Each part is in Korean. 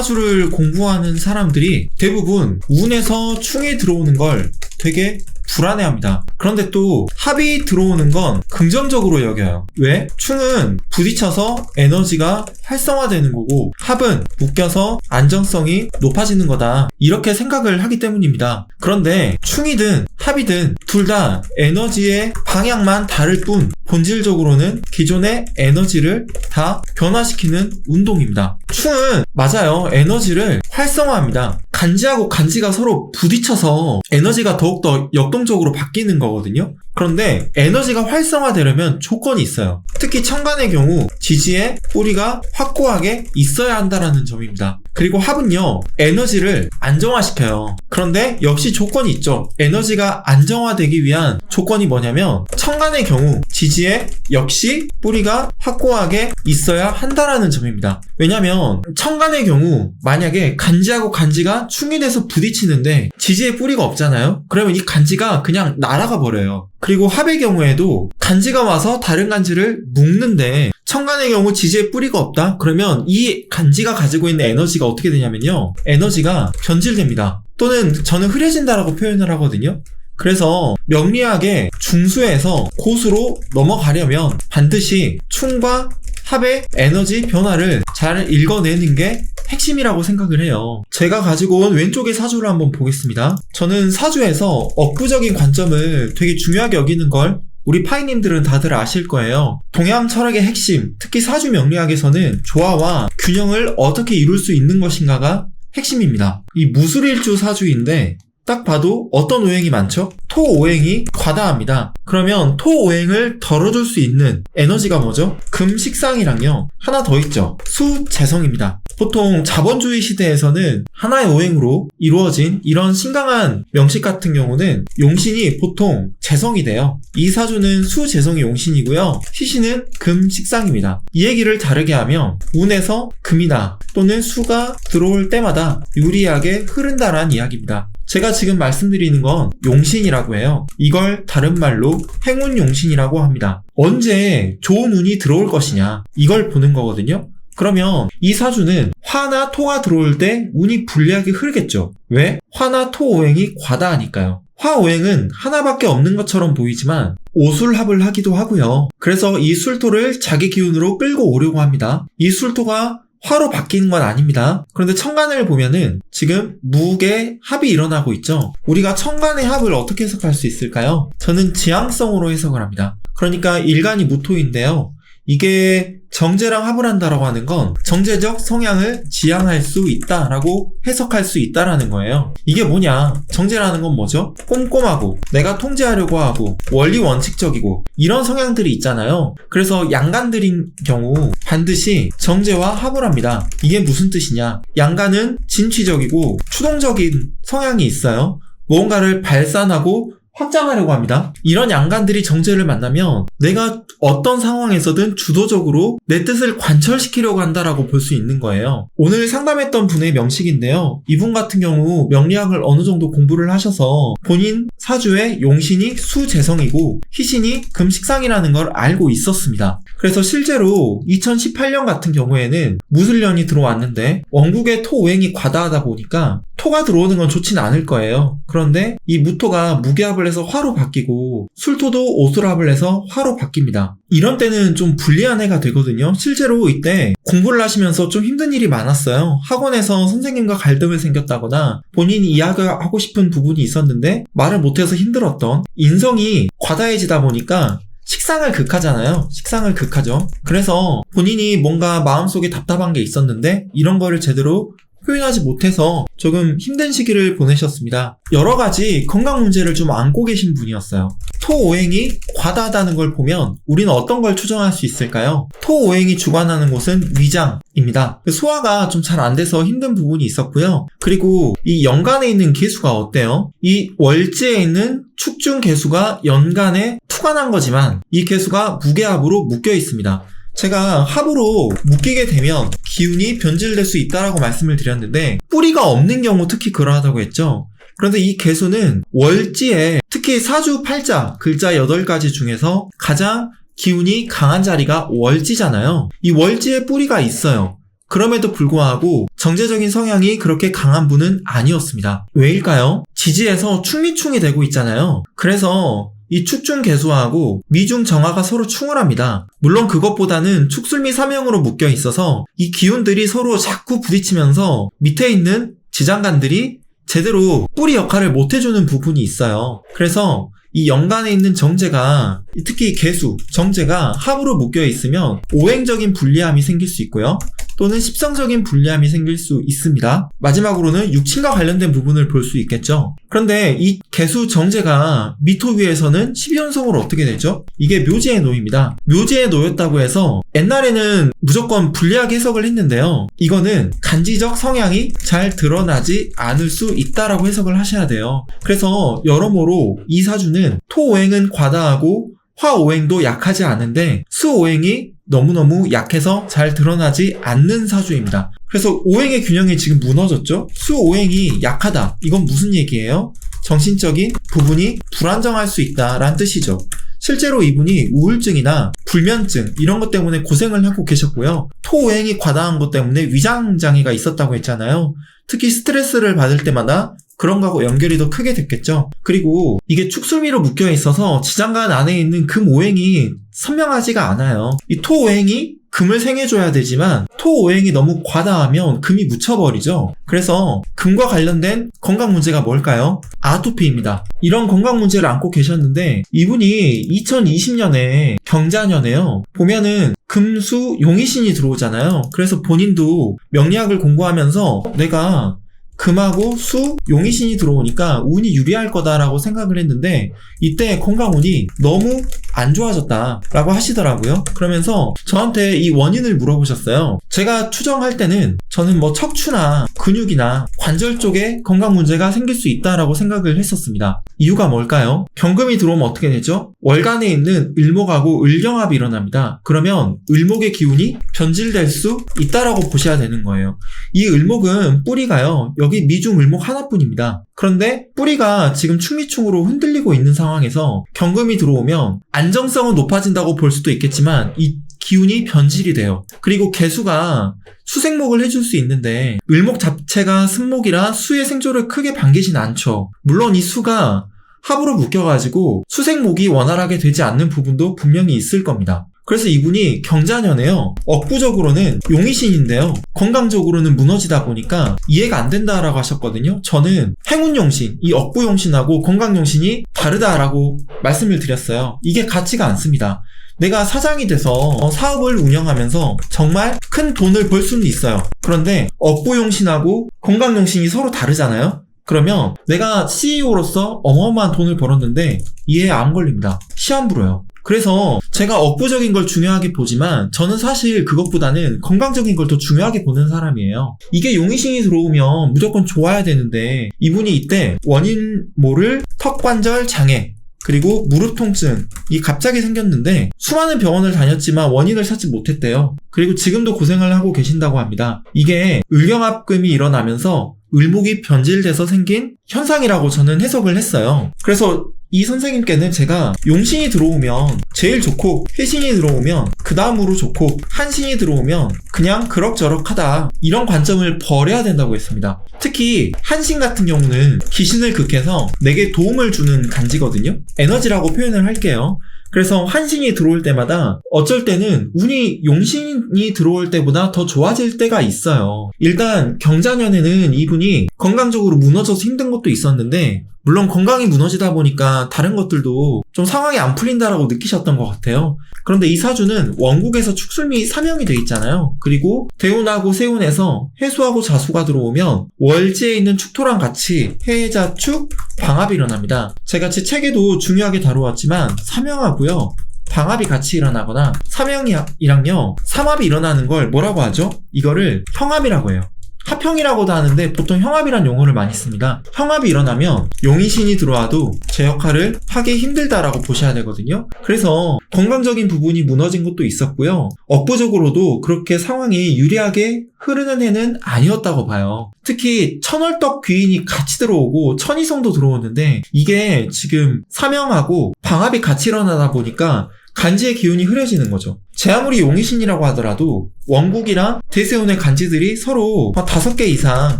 사주를 공부하는 사람들이 대부분 운에서 충이 들어오는 걸 되게 불안해합니다. 그런데 또 합이 들어오는 건 긍정적으로 여겨요. 왜? 충은 부딪혀서 에너지가 활성화되는 거고 합은 묶여서 안정성이 높아지는 거다. 이렇게 생각을 하기 때문입니다. 그런데 충이든 합이든 둘 다 에너지의 방향만 다를 뿐 본질적으로는 기존의 에너지를 다 변화시키는 운동입니다. 충은 맞아요. 에너지를 활성화합니다. 간지하고 간지가 서로 부딪혀서 에너지가 더욱더 역동적으로 바뀌는 거거든요. 그런데 에너지가 활성화되려면 조건이 있어요. 특히 천간의 경우 지지에 뿌리가 확고하게 있어야 한다는 점입니다. 그리고 합은요, 에너지를 안정화시켜요. 그런데 역시 조건이 있죠. 에너지가 안정화되기 위한 조건이 뭐냐면 천간의 경우 지지에 역시 뿌리가 확고하게 있어야 한다는 점입니다. 왜냐면 천간의 경우 만약에 간지하고 간지가 충이 돼서 부딪히는데 지지에 뿌리가 없잖아요. 그러면 이 간지가 그냥 날아가 버려요. 그리고 합의 경우에도 간지가 와서 다른 간지를 묶는데 천간의 경우 지지에 뿌리가 없다? 그러면 이 간지가 가지고 있는 에너지가 어떻게 되냐면요, 에너지가 변질됩니다. 또는 저는 흐려진다라고 표현을 하거든요. 그래서 명리학의 중수에서 고수로 넘어가려면 반드시 충과 합의 에너지 변화를 잘 읽어내는 게 핵심이라고 생각을 해요. 제가 가지고 온 왼쪽의 사주를 한번 보겠습니다. 저는 사주에서 억부적인 관점을 되게 중요하게 여기는 걸 우리 파이님들은 다들 아실 거예요. 동양 철학의 핵심, 특히 사주 명리학에서는 조화와 균형을 어떻게 이룰 수 있는 것인가가 핵심입니다. 이 무술일주 사주인데 딱 봐도 어떤 오행이 많죠? 토오행이 과다합니다. 그러면 토오행을 덜어줄 수 있는 에너지가 뭐죠? 금식상이랑요, 하나 더 있죠. 수재성입니다. 보통 자본주의 시대에서는 하나의 오행으로 이루어진 이런 신강한 명식 같은 경우는 용신이 보통 재성이 돼요. 이 사주는 수재성이 용신이고요. 희신은 금식상입니다. 이 얘기를 다르게 하면 운에서 금이나 또는 수가 들어올 때마다 유리하게 흐른다라는 이야기입니다. 제가 지금 말씀드리는 건 용신이라고 해요. 이걸 다른 말로 행운용신이라고 합니다. 언제 좋은 운이 들어올 것이냐, 이걸 보는 거거든요. 그러면 이 사주는 화나 토가 들어올 때 운이 불리하게 흐르겠죠. 왜? 화나 토 오행이 과다하니까요. 화 오행은 하나밖에 없는 것처럼 보이지만 오술합을 하기도 하고요. 그래서 이 술토를 자기 기운으로 끌고 오려고 합니다. 이 술토가 화로 바뀌는 건 아닙니다. 그런데 천간을 보면은 지금 무게 합이 일어나고 있죠. 우리가 천간의 합을 어떻게 해석할 수 있을까요? 저는 지향성으로 해석을 합니다. 그러니까 일간이 무토인데요. 이게 정제랑 합을 한다라고 하는 건 정제적 성향을 지향할 수 있다라고 해석할 수 있다라는 거예요. 이게 뭐냐? 정제라는 건 뭐죠? 꼼꼼하고 내가 통제하려고 하고 원리 원칙적이고 이런 성향들이 있잖아요. 그래서 양간들인 경우 반드시 정제와 합을 합니다. 이게 무슨 뜻이냐? 양간은 진취적이고 추동적인 성향이 있어요. 무언가를 발산하고 확장하려고 합니다. 이런 양간들이 정제를 만나면 내가 어떤 상황에서든 주도적으로 내 뜻을 관철시키려고 한다라고 볼 수 있는 거예요. 오늘 상담했던 분의 명식인데요. 이분 같은 경우 명리학을 어느 정도 공부를 하셔서 본인 사주의 용신이 수재성이고 희신이 금식상이라는 걸 알고 있었습니다. 그래서 실제로 2018년 같은 경우에는 무술년이 들어왔는데 원국의 토오행이 과다하다 보니까 토가 들어오는 건 좋지는 않을 거예요. 그런데 이 무토가 무게합을 해서 화로 바뀌고 술토도 오술합을 해서 화로 바뀝니다. 이런 때는 좀 불리한 해가 되거든요. 실제로 이때 공부를 하시면서 좀 힘든 일이 많았어요. 학원에서 선생님과 갈등을 생겼다거나 본인이 이야기하고 싶은 부분이 있었는데 말을 못해서 힘들었던, 인성이 과다해지다 보니까 식상을 극하잖아요. 식상을 극하죠. 그래서 본인이 뭔가 마음속에 답답한 게 있었는데 이런 거를 제대로 표현하지 못해서 조금 힘든 시기를 보내셨습니다. 여러 가지 건강 문제를 좀 안고 계신 분이었어요. 토오행이 과다하다는 걸 보면 우리는 어떤 걸 추정할 수 있을까요? 토오행이 주관하는 곳은 위장입니다. 소화가 좀 잘 안 돼서 힘든 부분이 있었고요. 그리고 이 연간에 있는 개수가 어때요? 이 월지에 있는 축중 개수가 연간에 투관한 거지만 이 개수가 무게합으로 묶여 있습니다. 제가 합으로 묶이게 되면 기운이 변질될 수 있다라고 말씀을 드렸는데 뿌리가 없는 경우 특히 그러하다고 했죠. 그런데 이 개수는 월지에 특히 사주 팔자 글자 8가지 중에서 가장 기운이 강한 자리가 월지잖아요. 이 월지에 뿌리가 있어요. 그럼에도 불구하고 정제적인 성향이 그렇게 강한 분은 아니었습니다. 왜일까요? 지지에서 충미충이 되고 있잖아요. 그래서 이 축중 개수하고 미중 정화가 서로 충을 합니다. 물론 그것보다는 축술미 삼형으로 묶여 있어서 이 기운들이 서로 자꾸 부딪히면서 밑에 있는 지장간들이 제대로 뿌리 역할을 못 해주는 부분이 있어요. 그래서 이 연간에 있는 정제가, 특히 개수, 정제가 합으로 묶여 있으면 오행적인 불리함이 생길 수 있고요. 또는 십성적인 불리함이 생길 수 있습니다. 마지막으로는 육친과 관련된 부분을 볼 수 있겠죠. 그런데 이 개수 정제가 미토 위에서는 12연성으로 어떻게 되죠? 이게 묘지에 놓입니다. 묘지에 놓였다고 해서 옛날에는 무조건 불리하게 해석을 했는데요. 이거는 간지적 성향이 잘 드러나지 않을 수 있다라고 해석을 하셔야 돼요. 그래서 여러모로 이 사주는 토오행은 과다하고 화오행도 약하지 않은데 수오행이 너무너무 약해서 잘 드러나지 않는 사주입니다. 그래서 오행의 균형이 지금 무너졌죠? 수오행이 약하다. 이건 무슨 얘기예요? 정신적인 부분이 불안정할 수 있다라는 뜻이죠. 실제로 이분이 우울증이나 불면증 이런 것 때문에 고생을 하고 계셨고요. 토오행이 과다한 것 때문에 위장장애가 있었다고 했잖아요. 특히 스트레스를 받을 때마다 그런 거하고 연결이 더 크게 됐겠죠. 그리고 이게 축술미로 묶여 있어서 지장간 안에 있는 금오행이 선명하지가 않아요. 이 토오행이 금을 생해줘야 되지만 토오행이 너무 과다하면 금이 묻혀버리죠. 그래서 금과 관련된 건강 문제가 뭘까요? 아토피입니다. 이런 건강 문제를 안고 계셨는데 이분이 2020년에 경자년에요. 보면은 금수 용의신이 들어오잖아요. 그래서 본인도 명리학을 공부하면서 내가 금하고 수, 용의신이 들어오니까 운이 유리할 거다라고 생각을 했는데 이때 건강운이 너무 안 좋아졌다라고 하시더라고요. 그러면서 저한테 이 원인을 물어보셨어요. 제가 추정할 때는 저는 뭐 척추나 근육이나 관절 쪽에 건강 문제가 생길 수 있다라고 생각을 했었습니다. 이유가 뭘까요? 경금이 들어오면 어떻게 되죠? 월간에 있는 을목하고 을경합이 일어납니다. 그러면 을목의 기운이 변질될 수 있다라고 보셔야 되는 거예요. 이 을목은 뿌리가요. 여기 미중 을목 하나뿐입니다. 그런데 뿌리가 지금 충미충으로 흔들리고 있는 상황에서 경금이 들어오면 안정성은 높아진다고 볼 수도 있겠지만 이 기운이 변질이 돼요. 그리고 개수가 수생목을 해줄 수 있는데 을목 자체가 승목이라 수의 생조를 크게 반기진 않죠. 물론 이 수가 합으로 묶여가지고 수생목이 원활하게 되지 않는 부분도 분명히 있을 겁니다. 그래서 이분이 경자년에요. 억부적으로는 용의신인데요. 건강적으로는 무너지다 보니까 이해가 안 된다라고 하셨거든요. 저는 행운용신, 이 억부용신하고 건강용신이 다르다라고 말씀을 드렸어요. 이게 같지가 않습니다. 내가 사장이 돼서 사업을 운영하면서 정말 큰 돈을 벌 수는 있어요. 그런데 억부용신하고 건강용신이 서로 다르잖아요. 그러면 내가 CEO로서 어마어마한 돈을 벌었는데 이해에 안 걸립니다. 시험불어요. 그래서 제가 억부적인 걸 중요하게 보지만 저는 사실 그것보다는 건강적인 걸 더 중요하게 보는 사람이에요. 이게 용의신이 들어오면 무조건 좋아야 되는데 이분이 이때 원인 모를 턱관절 장애 그리고 무릎 통증이 갑자기 생겼는데 수많은 병원을 다녔지만 원인을 찾지 못했대요. 그리고 지금도 고생을 하고 계신다고 합니다. 이게 을경합금이 일어나면서 을목이 변질돼서 생긴 현상이라고 저는 해석을 했어요. 그래서 이 선생님께는 제가 용신이 들어오면 제일 좋고 해신이 들어오면 그 다음으로 좋고 한신이 들어오면 그냥 그럭저럭하다 이런 관점을 버려야 된다고 했습니다. 특히 한신 같은 경우는 기신을 극해서 내게 도움을 주는 간지거든요. 에너지라고 표현을 할게요. 그래서 한신이 들어올 때마다 어쩔 때는 운이 용신이 들어올 때보다 더 좋아질 때가 있어요. 일단 경자년에는 이분이 건강적으로 무너져서 힘든 것도 있었는데 물론 건강이 무너지다 보니까 다른 것들도 좀 상황이 안 풀린다라고 느끼셨던 것 같아요. 그런데 이 사주는 원국에서 축술미 3형이 돼 있잖아요. 그리고 대운하고 세운에서 해수하고 자수가 들어오면 월지에 있는 축토랑 같이 해자축 방합이 일어납니다. 제가 제 책에도 중요하게 다루었지만 삼형하고요 방합이 같이 일어나거나 삼형이랑요 삼합이 일어나는 걸 뭐라고 하죠? 이거를 형합이라고 해요. 합형이라고도 하는데 보통 형합이란 용어를 많이 씁니다. 형합이 일어나면 용의신이 들어와도 제 역할을 하기 힘들다라고 보셔야 되거든요. 그래서 건강적인 부분이 무너진 것도 있었고요. 억부적으로도 그렇게 상황이 유리하게 흐르는 해는 아니었다고 봐요. 특히 천월덕 귀인이 같이 들어오고 천이성도 들어오는데 이게 지금 삼형하고 방합이 같이 일어나다 보니까 간지의 기운이 흐려지는 거죠. 제 아무리 용의 신이라고 하더라도 원국이랑 대세운의 간지들이 서로 5개 이상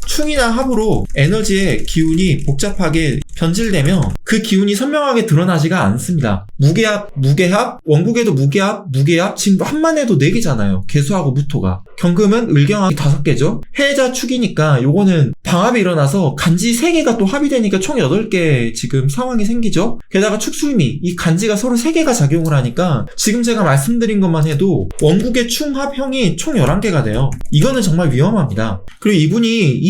충이나 합으로 에너지의 기운이 복잡하게 변질되면 그 기운이 선명하게 드러나지가 않습니다. 무게합, 원국에도 무게합, 지금 합만 해도 4개잖아요. 개수하고 무토가. 경금은 을경합이 5개죠. 해자 축이니까 요거는 방합이 일어나서 간지 3개가 또 합이 되니까 총 8개 지금 상황이 생기죠. 게다가 축술미, 이 간지가 서로 3개가 작용을 하니까 지금 제가 말씀드린 것만 해도 원국의 충합형이 총 11개가 돼요. 이거는 정말 위험합니다. 그리고 이분이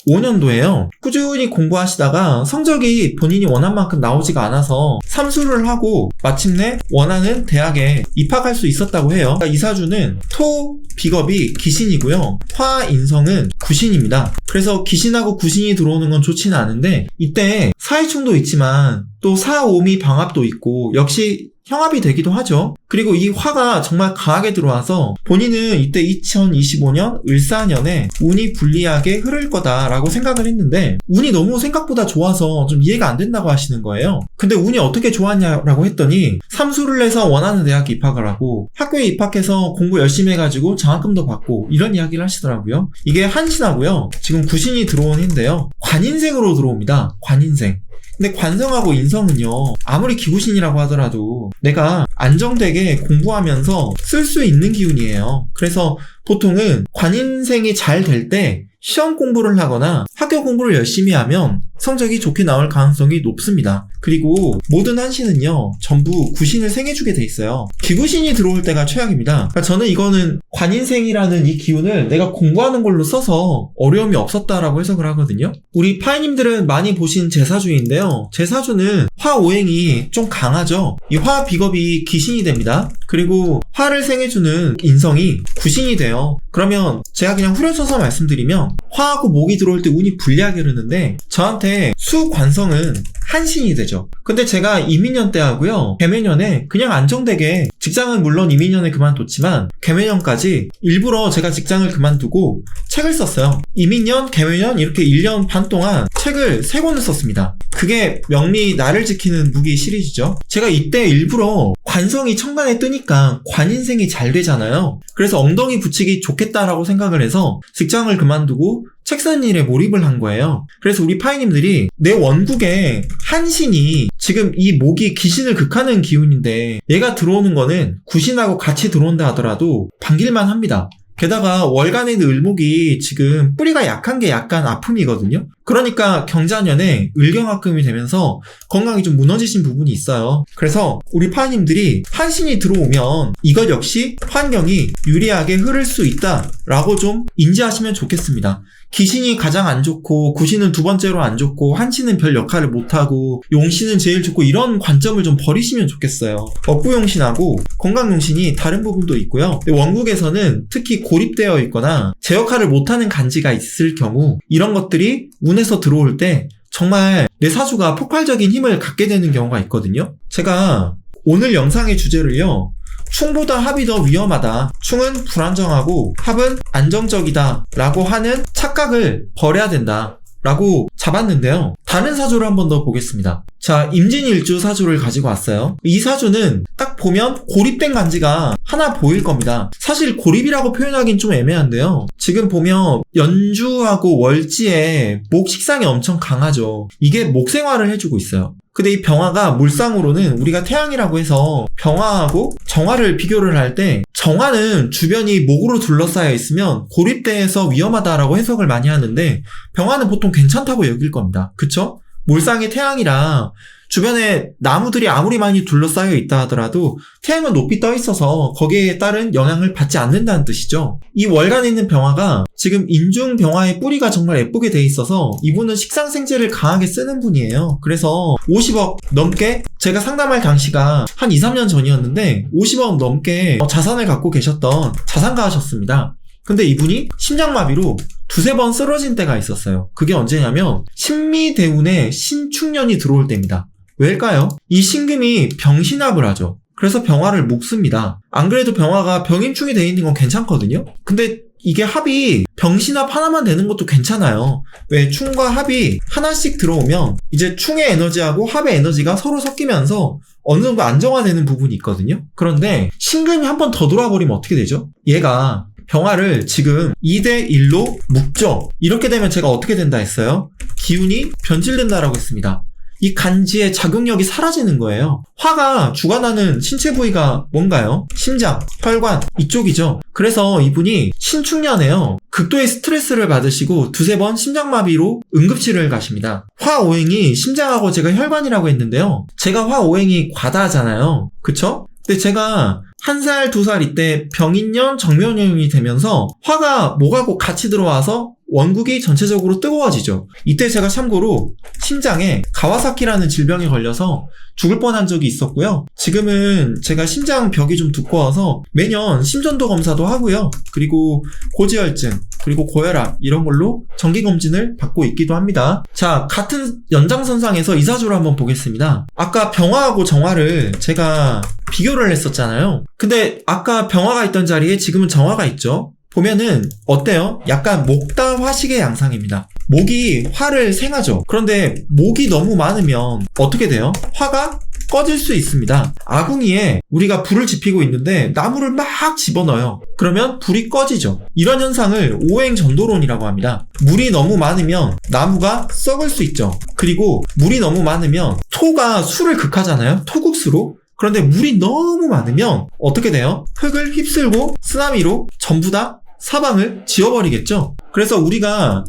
2025년도에요. 꾸준히 공부하시다가 성적이 본인이 원한 만큼 나오지가 않아서 삼수를 하고 마침내 원하는 대학에 입학할 수 있었다고 해요. 이 사주는 토 비겁이 기신이고요. 화 인성은 구신입니다. 그래서 기신하고 구신이 들어오는 건 좋지는 않은데 이때 사회충도 있지만 또 사오미 방합도 있고 역시 형합이 되기도 하죠. 그리고 이 화가 정말 강하게 들어와서 본인은 이때 2025년 을사년에 운이 불리하게 흐를 거다라고 생각을 했는데 운이 너무 생각보다 좋아서 좀 이해가 안 된다고 하시는 거예요. 근데 운이 어떻게 좋았냐라고 했더니 삼수를 해서 원하는 대학에 입학을 하고 학교에 입학해서 공부 열심히 해가지고 장학금도 받고 이런 이야기를 하시더라고요. 이게 한신하고요. 지금 구신이 들어온 해인데요. 관인생으로 들어옵니다. 관인생. 근데 관성하고 인성은요, 아무리 기구신이라고 하더라도 내가 안정되게 공부하면서 쓸 수 있는 기운이에요. 그래서 보통은 관인생이 잘 될 때 시험 공부를 하거나 학교 공부를 열심히 하면 성적이 좋게 나올 가능성이 높습니다. 그리고 모든 한신은요, 전부 구신을 생해주게 돼 있어요. 기구신이 들어올 때가 최악입니다. 그러니까 저는 이거는 관인생이라는 이 기운을 내가 공부하는 걸로 써서 어려움이 없었다라고 해석을 하거든요. 우리 파이님들은 많이 보신 제 사주인데요. 제 사주는 화오행이 좀 강하죠. 이 화 비겁이 기신이 됩니다. 그리고 화를 생해주는 인성이 구신이 돼요. 그러면 제가 그냥 후려쳐서 말씀드리면 화하고 목이 들어올 때 운이 불리하게 흐르는데 저한테 수관성은 한신이 되죠. 근데 제가 이민년 때 하고요, 개매년에 그냥 안정되게 직장은 물론 이민년에 그만뒀지만 개매년까지 일부러 제가 직장을 그만두고 책을 썼어요. 이민년, 개매년 이렇게 1년 반 동안 책을 3권을 썼습니다. 그게 명리 나를 지키는 무기 시리즈죠. 제가 이때 일부러 관성이 천간에 뜨니까 관인생이 잘 되잖아요. 그래서 엉덩이 붙이기 좋겠다라고 생각을 해서 직장을 그만두고 책 쓰는 일에 몰입을 한 거예요. 그래서 우리 파이님들이 내 원국에 한신이 지금 이 목이 기신을 극하는 기운인데 얘가 들어오는 거는 구신하고 같이 들어온다 하더라도 반길만 합니다. 게다가 월간에 있는 을목이 지금 뿌리가 약한 게 약간 아픔이거든요. 그러니까 경자년에 을경합금이 되면서 건강이 좀 무너지신 부분이 있어요. 그래서 우리 파님들이 한신이 들어오면 이것 역시 환경이 유리하게 흐를 수 있다라고 좀 인지하시면 좋겠습니다. 기신이 가장 안 좋고 구신은 두 번째로 안 좋고 한신은 별 역할을 못하고 용신은 제일 좋고 이런 관점을 좀 버리시면 좋겠어요. 억구용신하고 건강용신이 다른 부분도 있고요. 원국에서는 특히 고립되어 있거나 제 역할을 못하는 간지가 있을 경우 이런 것들이 운에서 들어올 때 정말 내 사주가 폭발적인 힘을 갖게 되는 경우가 있거든요. 제가 오늘 영상의 주제를요, 충보다 합이 더 위험하다. 충은 불안정하고 합은 안정적이다 라고 하는 착각을 버려야 된다 라고 잡았는데요. 다른 사주를 한 번 더 보겠습니다. 자, 임진일주 사주를 가지고 왔어요. 이 사주는 딱 보면 고립된 간지가 하나 보일 겁니다. 사실 고립이라고 표현하긴 좀 애매한데요. 지금 보면 연주하고 월지에 목 식상이 엄청 강하죠. 이게 목 생활을 해주고 있어요. 근데 이 병화가 물상으로는 우리가 태양이라고 해서 병화하고 정화를 비교를 할 때 정화는 주변이 목으로 둘러싸여 있으면 고립돼서 위험하다라고 해석을 많이 하는데 병화는 보통 괜찮다고 여길 겁니다. 그쵸? 물상이 태양이라 주변에 나무들이 아무리 많이 둘러싸여 있다 하더라도 태양은 높이 떠 있어서 거기에 따른 영향을 받지 않는다는 뜻이죠. 이 월간에 있는 병화가 지금 인중 병화의 뿌리가 정말 예쁘게 돼 있어서 이분은 식상생재를 강하게 쓰는 분이에요. 그래서 50억 넘게, 제가 상담할 당시가 한 2, 3년 전이었는데 50억 넘게 자산을 갖고 계셨던 자산가하셨습니다. 근데 이분이 심장마비로 2-3번 쓰러진 때가 있었어요. 그게 언제냐면 신미대운에 신축년이 들어올 때입니다. 왜일까요? 이 신금이 병신합을 하죠. 그래서 병화를 묶습니다. 안 그래도 병화가 병임충이 돼 있는 건 괜찮거든요. 근데 이게 합이 병신합 하나만 되는 것도 괜찮아요. 왜? 충과 합이 하나씩 들어오면 이제 충의 에너지하고 합의 에너지가 서로 섞이면서 어느 정도 안정화되는 부분이 있거든요. 그런데 신금이 한 번 더 돌아버리면 어떻게 되죠? 얘가 병화를 지금 2대1로 묶죠. 이렇게 되면 제가 어떻게 된다 했어요? 기운이 변질된다라고 했습니다. 이 간지의 자극력이 사라지는 거예요. 화가 주관하는 신체 부위가 뭔가요? 심장, 혈관 이쪽이죠. 그래서 이분이 신축년에요. 극도의 스트레스를 받으시고 두세 번 심장마비로 응급실을 가십니다. 화오행이 심장하고 제가 혈관이라고 했는데요. 제가 화오행이 과다하잖아요. 그쵸? 근데 제가 1살, 2살 이때 병인년, 정묘년이 되면서 화가 목하고 같이 들어와서 원국이 전체적으로 뜨거워지죠. 이때 제가 참고로 심장에 가와사키라는 질병에 걸려서 죽을 뻔한 적이 있었고요. 지금은 제가 심장벽이 좀 두꺼워서 매년 심전도 검사도 하고요. 그리고 고지혈증, 그리고 고혈압 이런 걸로 정기검진을 받고 있기도 합니다. 자, 같은 연장선상에서 이사주를 한번 보겠습니다. 아까 병화하고 정화를 제가 비교를 했었잖아요. 근데 아까 병화가 있던 자리에 지금은 정화가 있죠. 보면은 어때요? 약간 목다 화식의 양상입니다. 목이 화를 생하죠. 그런데 목이 너무 많으면 어떻게 돼요? 화가 꺼질 수 있습니다. 아궁이에 우리가 불을 지피고 있는데 나무를 막 집어넣어요. 그러면 불이 꺼지죠. 이런 현상을 오행전도론이라고 합니다. 물이 너무 많으면 나무가 썩을 수 있죠. 그리고 물이 너무 많으면 토가 수를 극하잖아요. 토국수로. 그런데 물이 너무 많으면 어떻게 돼요? 흙을 휩쓸고 쓰나미로 전부 다 사방을 지워버리겠죠. 그래서 우리가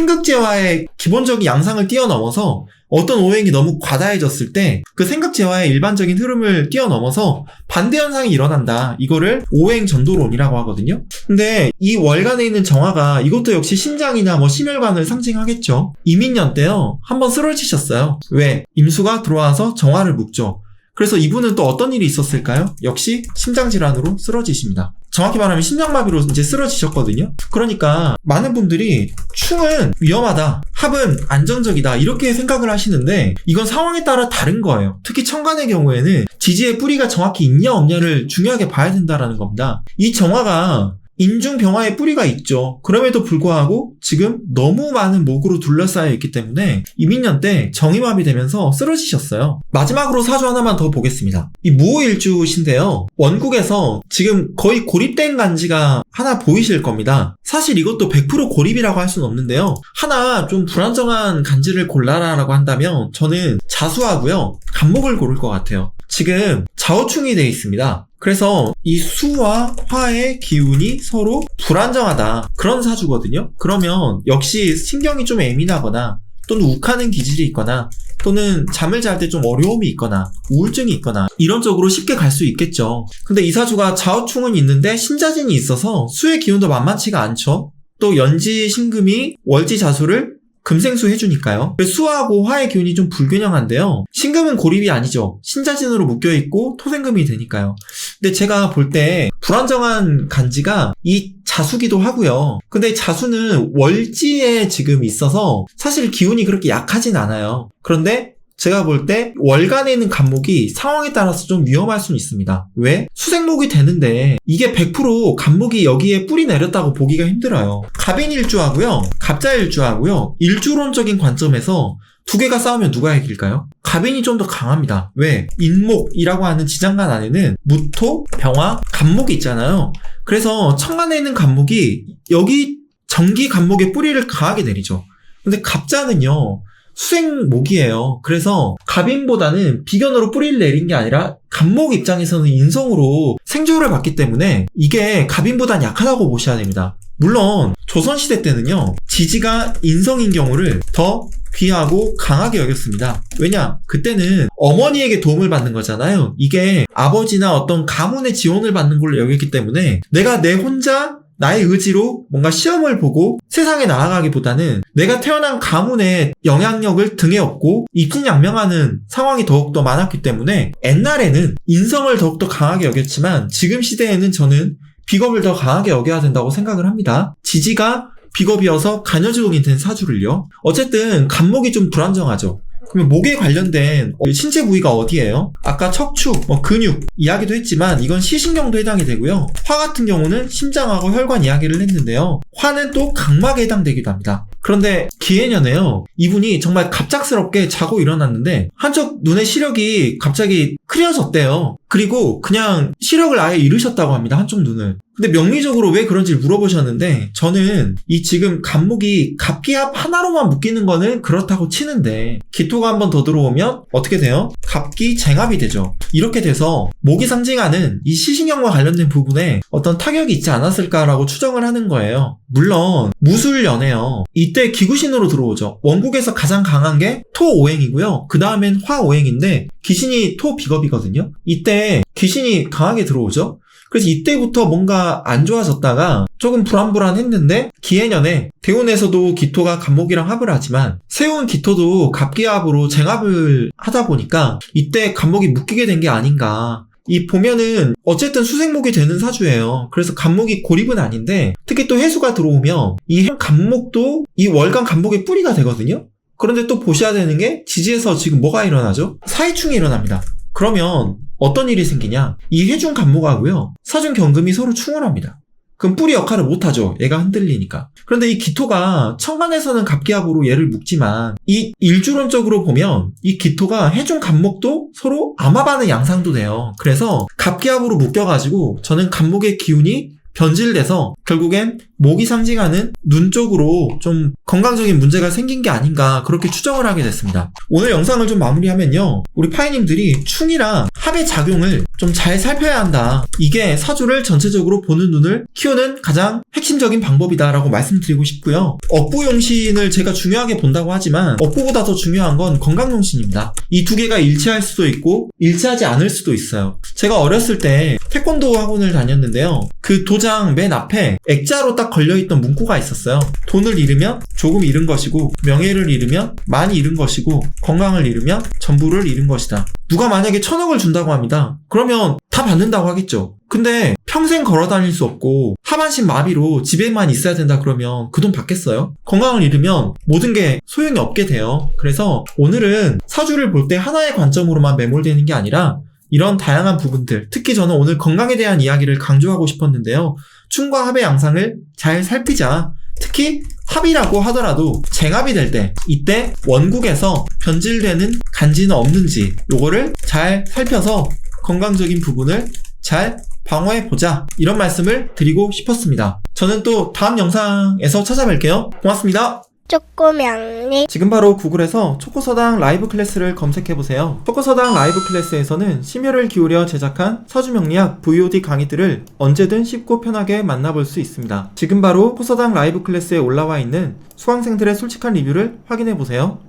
생극재화의 기본적인 양상을 뛰어넘어서 어떤 오행이 너무 과다해졌을 때 그 생극재화의 일반적인 흐름을 뛰어넘어서 반대 현상이 일어난다. 이거를 오행전도론이라고 하거든요. 근데 이 월간에 있는 정화가 이것도 역시 심장이나 심혈관을 상징하겠죠. 이민년 때요. 한번 쓰러지셨어요. 왜? 임수가 들어와서 정화를 묶죠. 그래서 이분은 또 어떤 일이 있었을까요? 역시 심장질환으로 쓰러지십니다. 정확히 말하면 심장마비로 이제 쓰러지셨거든요. 그러니까 많은 분들이 충은 위험하다, 합은 안정적이다 이렇게 생각을 하시는데 이건 상황에 따라 다른 거예요. 특히 천간의 경우에는 지지의 뿌리가 정확히 있냐 없냐를 중요하게 봐야 된다라는 겁니다. 이 정화가 인중병화의 뿌리가 있죠. 그럼에도 불구하고 지금 너무 많은 목으로 둘러싸여 있기 때문에 이민년 때 정의마비 되면서 쓰러지셨어요. 마지막으로 사주 하나만 더 보겠습니다. 이 무오일주신데요. 원국에서 지금 거의 고립된 간지가 하나 보이실 겁니다. 사실 이것도 100% 고립이라고 할 수는 없는데요. 하나 좀 불안정한 간지를 골라라라고 한다면 저는 자수하고요. 간목을 고를 것 같아요. 지금 좌우충이 되어 있습니다. 그래서 이 수와 화의 기운이 서로 불안정하다. 그런 사주거든요. 그러면 역시 신경이 좀 예민하거나 또는 욱하는 기질이 있거나 또는 잠을 잘 때 좀 어려움이 있거나 우울증이 있거나 이런 쪽으로 쉽게 갈 수 있겠죠. 근데 이 사주가 좌우충은 있는데 신자진이 있어서 수의 기운도 만만치가 않죠. 또 연지 신금이 월지 자수를 금생수 해주니까요. 수하고 화의 기운이 좀 불균형한데요. 신금은 고립이 아니죠. 신자진으로 묶여있고 토생금이 되니까요. 근데 제가 볼 때 불안정한 간지가 이 자수기도 하고요. 근데 자수는 월지에 지금 있어서 사실 기운이 그렇게 약하진 않아요. 그런데 제가 볼 때 월간에 있는 간목이 상황에 따라서 좀 위험할 수는 있습니다. 왜? 수생목이 되는데 이게 100% 간목이 여기에 뿌리 내렸다고 보기가 힘들어요. 갑인일주하고요. 갑자일주하고요. 일주론적인 관점에서 두 개가 싸우면 누가 이길까요? 갑인이 좀 더 강합니다. 왜? 인목이라고 하는 지장간 안에는 무토, 병화, 간목이 있잖아요. 그래서 천간에 있는 간목이 여기 정기 간목의 뿌리를 강하게 내리죠. 근데 갑자는요. 수생목이에요. 그래서 갑인보다는 비견으로 뿌리를 내린 게 아니라 간목 입장에서는 인성으로 생조를 받기 때문에 이게 갑인보단 약하다고 보셔야 됩니다. 물론 조선시대 때는요. 지지가 인성인 경우를 더 귀하고 강하게 여겼습니다. 왜냐? 그때는 어머니에게 도움을 받는 거잖아요. 이게 아버지나 어떤 가문의 지원을 받는 걸로 여겼기 때문에 내가 내 혼자 나의 의지로 뭔가 시험을 보고 세상에 나아가기보다는 내가 태어난 가문의 영향력을 등에 업고 입신양명하는 상황이 더욱더 많았기 때문에 옛날에는 인성을 더욱더 강하게 여겼지만 지금 시대에는 저는 비겁을 더 강하게 여겨야 된다고 생각을 합니다. 지지가 비겁이어서 간여지공이 된 사주를요. 어쨌든 간목이 좀 불안정하죠. 그러면 목에 관련된 신체 부위가 어디예요? 아까 척추, 근육 이야기도 했지만 이건 시신경도 해당이 되고요. 화 같은 경우는 심장하고 혈관 이야기를 했는데요. 화는 또 각막에 해당되기도 합니다. 그런데 기해년에요. 이분이 정말 갑작스럽게 자고 일어났는데 한쪽 눈의 시력이 갑자기 흐려졌대요. 그리고 그냥 시력을 아예 잃으셨다고 합니다. 한쪽 눈을. 근데 명리적으로 왜 그런지 물어보셨는데 저는 이 지금 간목이 갑기합 하나로만 묶이는 거는 그렇다고 치는데 기토가 한 번 더 들어오면 어떻게 돼요? 갑기쟁합이 되죠. 이렇게 돼서 목이 상징하는 이 시신경과 관련된 부분에 어떤 타격이 있지 않았을까라고 추정을 하는 거예요. 물론 무술연애요. 이때 기구신으로 들어오죠. 원국에서 가장 강한 게 토오행이고요. 그 다음엔 화오행인데 귀신이 토비겁이거든요. 이때 귀신이 강하게 들어오죠. 그래서 이때부터 뭔가 안 좋아졌다가 조금 불안불안했는데 기해년에 대운에서도 기토가 간목이랑 합을 하지만 세운 기토도 갑기합으로 쟁합을 하다 보니까 이때 간목이 묶이게 된 게 아닌가. 이 보면은 어쨌든 수생목이 되는 사주예요. 그래서 간목이 고립은 아닌데 특히 또 해수가 들어오면 이 간목도 이 월간 간목의 뿌리가 되거든요. 그런데 또 보셔야 되는 게 지지에서 지금 뭐가 일어나죠? 사이충이 일어납니다. 그러면 어떤 일이 생기냐? 이 해중 간목하고요 사중 경금이 서로 충을 합니다. 그럼 뿌리 역할을 못하죠. 얘가 흔들리니까. 그런데 이 기토가 천간에서는 갑기합으로 얘를 묶지만 이 일주론적으로 보면 이 기토가 해중 간목도 서로 암합하는 양상도 돼요. 그래서 갑기합으로 묶여가지고 저는 간목의 기운이 변질돼서 결국엔 목이 상징하는 눈 쪽으로 좀 건강적인 문제가 생긴 게 아닌가 그렇게 추정을 하게 됐습니다. 오늘 영상을 좀 마무리하면요. 우리 파이님들이 충이랑 합의 작용을 좀 잘 살펴야 한다. 이게 사주를 전체적으로 보는 눈을 키우는 가장 핵심적인 방법이다라고 말씀드리고 싶고요. 업부용신을 제가 중요하게 본다고 하지만 업부보다 더 중요한 건 건강용신입니다. 이 두 개가 일치할 수도 있고 일치하지 않을 수도 있어요. 제가 어렸을 때 태권도 학원을 다녔는데요. 그 도장 맨 앞에 액자로 딱 걸려있던 문구가 있었어요. 돈을 잃으면 조금 잃은 것이고 명예를 잃으면 많이 잃은 것이고 건강을 잃으면 전부를 잃은 것이다. 누가 만약에 1,000억을 준다고 합니다. 그러면 다 받는다고 하겠죠. 근데 평생 걸어 다닐 수 없고 하반신 마비로 집에만 있어야 된다 그러면 그 돈 받겠어요? 건강을 잃으면 모든 게 소용이 없게 돼요. 그래서 오늘은 사주를 볼 때 하나의 관점으로만 매몰되는 게 아니라 이런 다양한 부분들, 특히 저는 오늘 건강에 대한 이야기를 강조하고 싶었는데요. 충과 합의 양상을 잘 살피자. 특히 합이라고 하더라도 쟁합이 될 때 이때 원국에서 변질되는 간지는 없는지 요거를 잘 살펴서 건강적인 부분을 잘 방어해보자. 이런 말씀을 드리고 싶었습니다. 저는 또 다음 영상에서 찾아뵐게요. 고맙습니다. 쪼꼬명리 지금 바로 구글에서 초코서당 라이브 클래스를 검색해보세요. 초코서당 라이브 클래스에서는 심혈을 기울여 제작한 사주명리학 VOD 강의들을 언제든 쉽고 편하게 만나볼 수 있습니다. 지금 바로 초코서당 라이브 클래스에 올라와 있는 수강생들의 솔직한 리뷰를 확인해보세요.